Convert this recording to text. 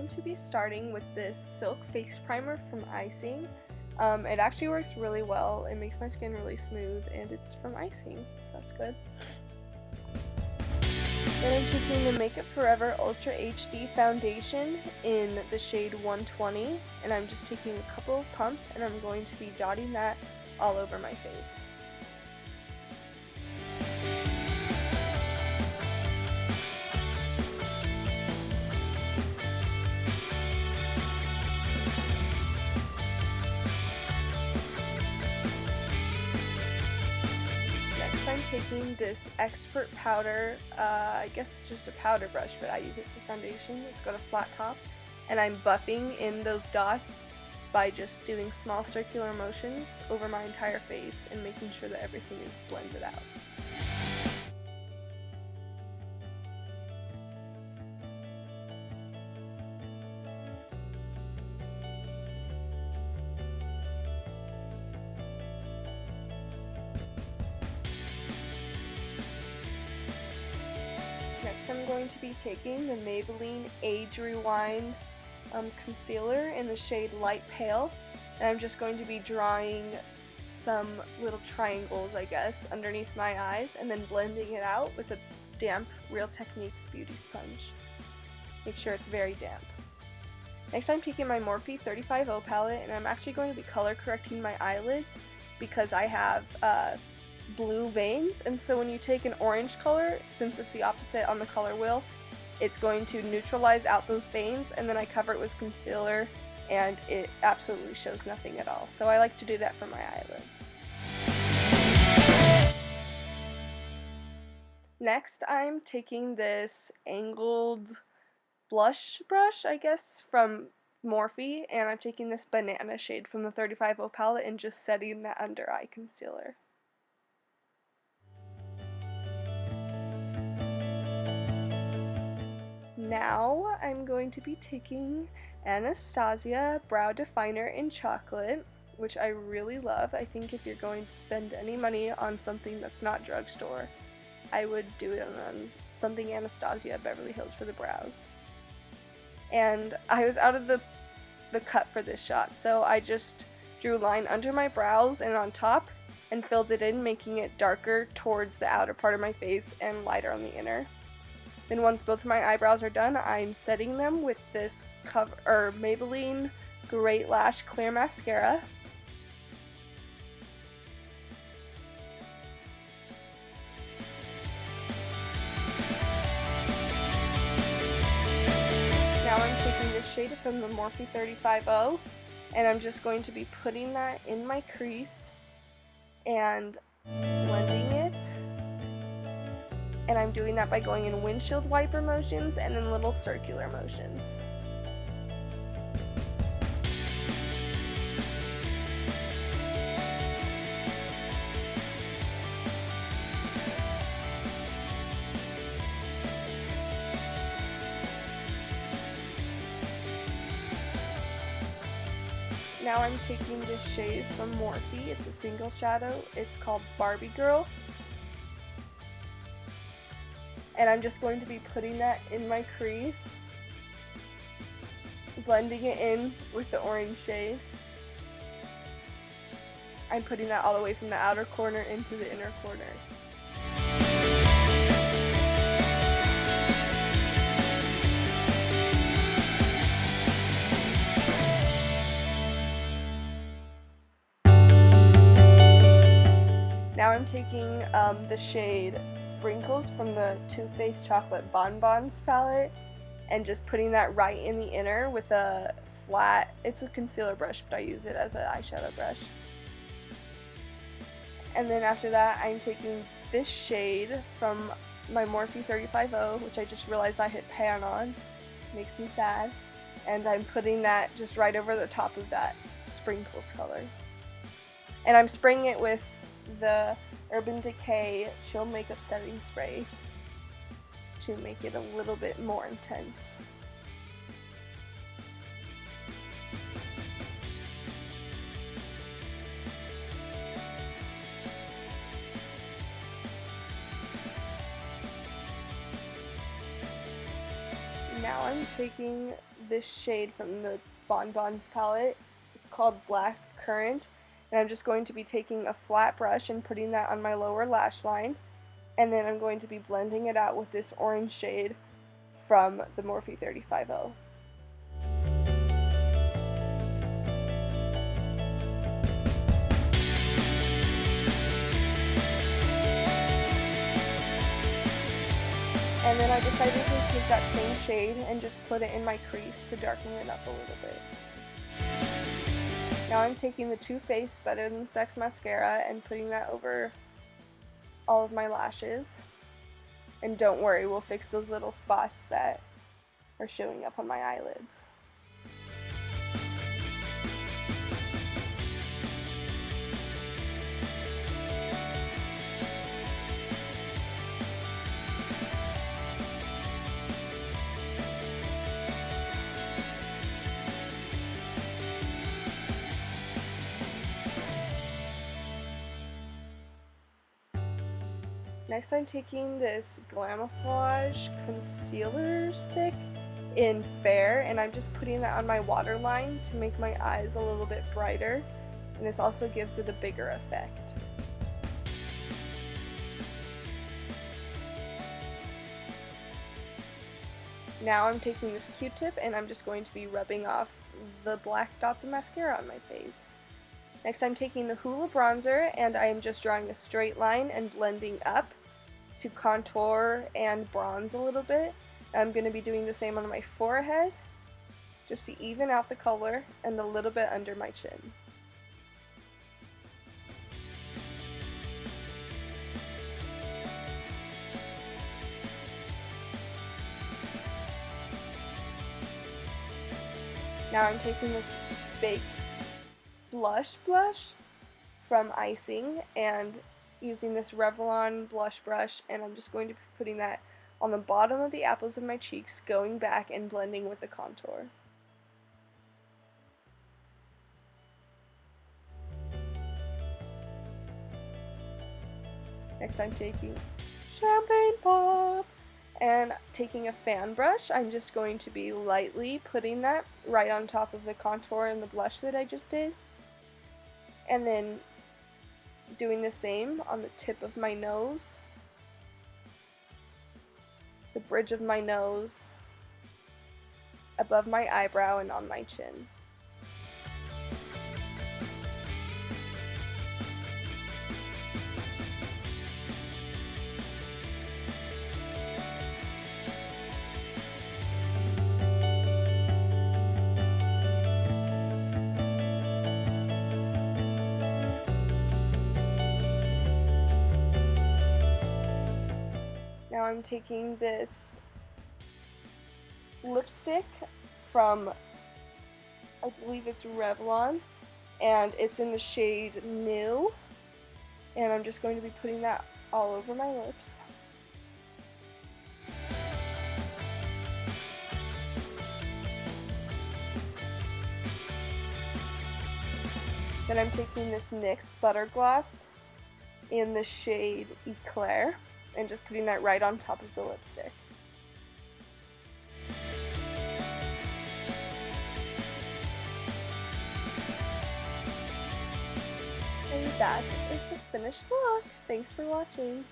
to be starting with this Silk Face Primer from Icing. It actually works really well. It makes my skin really smooth, and it's from Icing, so that's good. Then I'm taking the Makeup Forever Ultra HD Foundation in the shade 120, and I'm just taking a couple of pumps, and I'm going to be dotting that all over my face. I'm taking this Expert powder, I guess it's just a powder brush, but I use it for foundation. It's got a flat top, and I'm buffing in those dots by just doing small circular motions over my entire face and making sure that everything is blended out. Next I'm going to be taking the Maybelline Age Rewind concealer in the shade Light Pale, and I'm just going to be drawing some little triangles, I guess, underneath my eyes and then blending it out with a damp Real Techniques beauty sponge. Make sure it's very damp. Next I'm taking my Morphe 35O palette, and I'm actually going to be color correcting my eyelids because I have blue veins, and so when you take an orange color, since it's the opposite on the color wheel, it's going to neutralize out those veins, and then I cover it with concealer and it absolutely shows nothing at all. So I like to do that for my eyelids. Next I'm taking this angled blush brush, I guess, from Morphe, and I'm taking this banana shade from the 35O palette and just setting that under eye concealer. Now I'm going to be taking Anastasia Brow Definer in Chocolate, which I really love. I think if you're going to spend any money on something that's not drugstore, I would do it on something Anastasia Beverly Hills for the brows. And I was out of the cut for this shot, so I just drew a line under my brows and on top and filled it in, making it darker towards the outer part of my face and lighter on the inner. Then once both of my eyebrows are done, I'm setting them with this Maybelline Great Lash Clear Mascara. Now I'm taking this shade from the Morphe 35O, and I'm just going to be putting that in my crease and blending it. And I'm doing that by going in windshield wiper motions and then little circular motions. Now I'm taking this shade from Morphe. It's a single shadow. It's called Barbie Girl. And I'm just going to be putting that in my crease, blending it in with the orange shade. I'm putting that all the way from the outer corner into the inner corner. Now I'm taking the shade Sprinkles from the Too Faced Chocolate Bonbons palette and just putting that right in the inner with a flat, it's a concealer brush, but I use it as an eyeshadow brush. And then after that I'm taking this shade from my Morphe 35O, which I just realized I hit pan on, makes me sad, and I'm putting that just right over the top of that Sprinkles color. And I'm spraying it with the Urban Decay Chill Makeup Setting Spray to make it a little bit more intense. Now I'm taking this shade from the Bon Bons palette. It's called Black Currant, and I'm just going to be taking a flat brush and putting that on my lower lash line, and then I'm going to be blending it out with this orange shade from the Morphe 35O. And then I decided to take that same shade and just put it in my crease to darken it up a little bit. Now I'm taking the Too Faced Better Than Sex mascara and putting that over all of my lashes. And don't worry, we'll fix those little spots that are showing up on my eyelids. Next I'm taking this Glamouflage concealer stick in Fair, and I'm just putting that on my waterline to make my eyes a little bit brighter, and this also gives it a bigger effect. Now I'm taking this Q-tip and I'm just going to be rubbing off the black dots of mascara on my face. Next I'm taking the Hoola bronzer and I am just drawing a straight line and blending up to contour and bronze a little bit. I'm going to be doing the same on my forehead just to even out the color and a little bit under my chin. Now I'm taking this baked blush from Icing and using this Revlon blush brush, and I'm just going to be putting that on the bottom of the apples of my cheeks, going back and blending with the contour. Next I'm taking Champagne Pop and taking a fan brush. I'm just going to be lightly putting that right on top of the contour and the blush that I just did, and then doing the same on the tip of my nose, the bridge of my nose, above my eyebrow, and on my chin. Now I'm taking this lipstick from, I believe it's Revlon, and it's in the shade New, and I'm just going to be putting that all over my lips. Then I'm taking this NYX Butter Gloss in the shade Eclair and just putting that right on top of the lipstick. And that is the finished look. Thanks for watching.